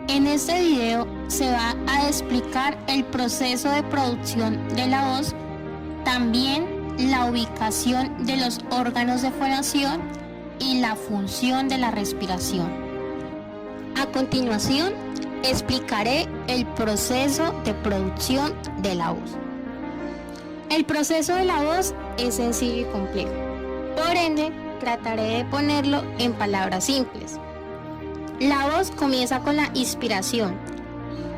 En este video se va a explicar el proceso de producción de la voz, también la ubicación de los órganos de fonación y la función de la respiración. A continuación, explicaré el proceso de producción de la voz. El proceso de la voz es sencillo y complejo, por ende, trataré de ponerlo en palabras simples. La voz comienza con la inspiración,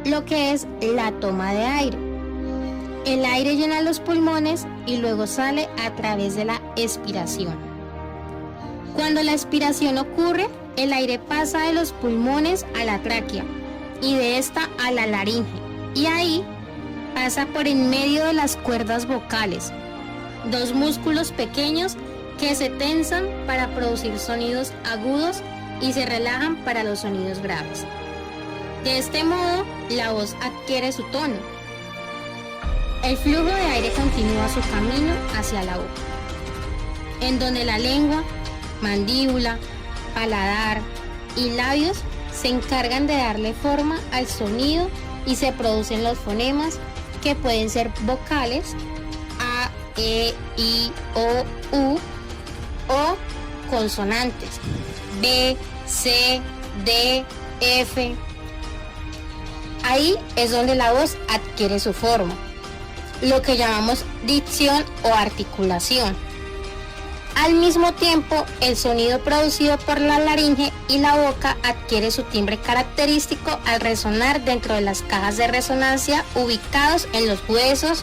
lo que es la toma de aire. El aire llena los pulmones y luego sale a través de la expiración. Cuando la expiración ocurre, el aire pasa de los pulmones a la tráquea y de esta a la laringe, y ahí pasa por en medio de las cuerdas vocales, dos músculos pequeños que se tensan para producir sonidos agudos y se relajan para los sonidos graves. De este modo, la voz adquiere su tono. El flujo de aire continúa su camino hacia la boca, en donde la lengua, mandíbula, paladar y labios se encargan de darle forma al sonido y se producen los fonemas que pueden ser vocales A, E, I, O, U o consonantes B, C, D, F. Ahí es donde la voz adquiere su forma, lo que llamamos dicción o articulación. Al mismo tiempo, el sonido producido por la laringe y la boca adquiere su timbre característico al resonar dentro de las cajas de resonancia ubicados en los huesos,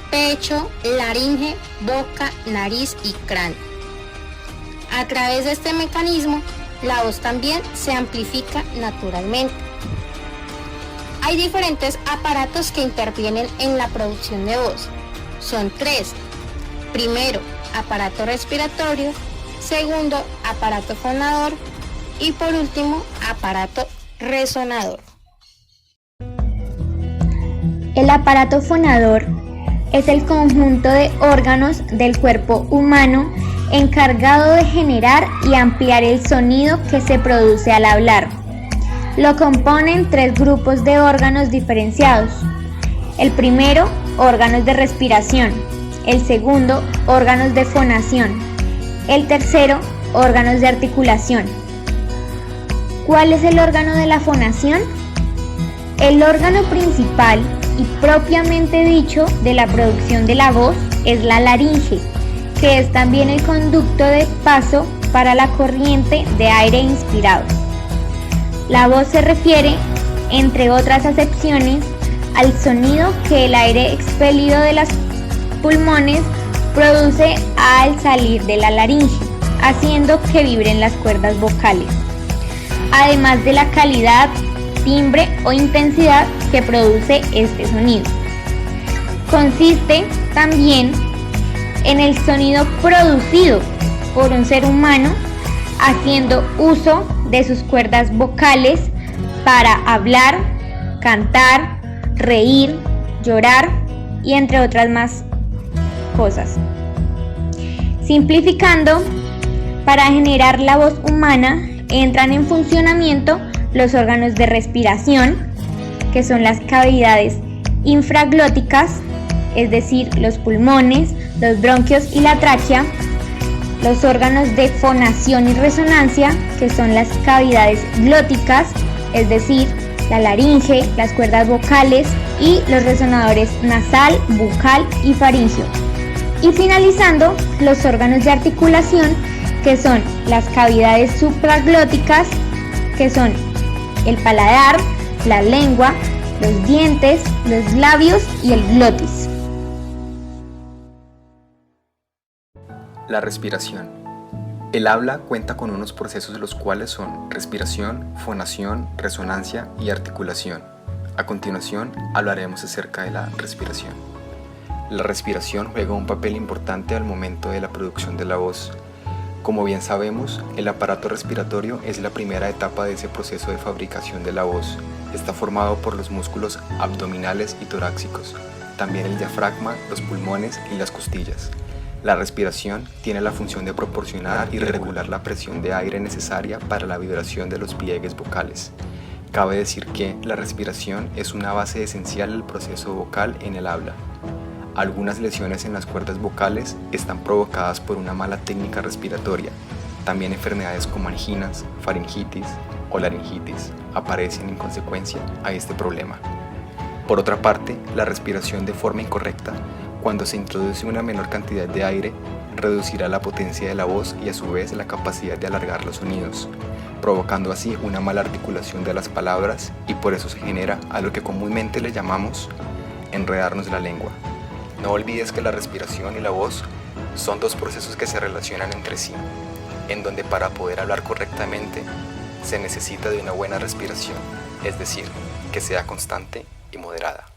pecho, laringe, boca, nariz y cráneo. A través de este mecanismo, la voz también se amplifica naturalmente. Hay diferentes aparatos que intervienen en la producción de voz. Son tres. Primero, aparato respiratorio. Segundo, aparato fonador. Y por último, aparato resonador. El aparato fonador es el conjunto de órganos del cuerpo humano encargado de generar y ampliar el sonido que se produce al hablar. Lo componen tres grupos de órganos diferenciados. El primero, órganos de respiración. El segundo, órganos de fonación. El tercero, órganos de articulación. ¿Cuál es el órgano de la fonación? El órgano principal y propiamente dicho de la producción de la voz es la laringe, que es también el conducto de paso para la corriente de aire inspirado. La voz se refiere, entre otras acepciones, al sonido que el aire expelido de los pulmones produce al salir de la laringe, haciendo que vibren las cuerdas vocales, además de la calidad, timbre o intensidad que produce este sonido. Consiste también en el sonido producido por un ser humano haciendo uso de sus cuerdas vocales para hablar, cantar, reír, llorar y entre otras más cosas. Simplificando, para generar la voz humana entran en funcionamiento los órganos de respiración, que son las cavidades infraglóticas, es decir, los pulmones, los bronquios y la tráquea, los órganos de fonación y resonancia, que son las cavidades glóticas, es decir, la laringe, las cuerdas vocales y los resonadores nasal, bucal y faríngeo. Y finalizando, los órganos de articulación, que son las cavidades supraglóticas, que son el paladar, la lengua, los dientes, los labios y el glotis. La respiración. El habla cuenta con unos procesos los cuales son respiración, fonación, resonancia y articulación. A continuación, hablaremos acerca de la respiración. La respiración juega un papel importante al momento de la producción de la voz. Como bien sabemos, el aparato respiratorio es la primera etapa de ese proceso de fabricación de la voz. Está formado por los músculos abdominales y torácicos, también el diafragma, los pulmones y las costillas. La respiración tiene la función de proporcionar y regular la presión de aire necesaria para la vibración de los pliegues vocales. Cabe decir que la respiración es una base esencial del proceso vocal en el habla. Algunas lesiones en las cuerdas vocales están provocadas por una mala técnica respiratoria. También enfermedades como anginas, faringitis o laringitis aparecen en consecuencia a este problema. Por otra parte, la respiración de forma incorrecta, cuando se introduce una menor cantidad de aire, reducirá la potencia de la voz y a su vez la capacidad de alargar los sonidos, provocando así una mala articulación de las palabras y por eso se genera a lo que comúnmente le llamamos enredarnos la lengua. No olvides que la respiración y la voz son dos procesos que se relacionan entre sí, en donde para poder hablar correctamente se necesita de una buena respiración, es decir, que sea constante y moderada.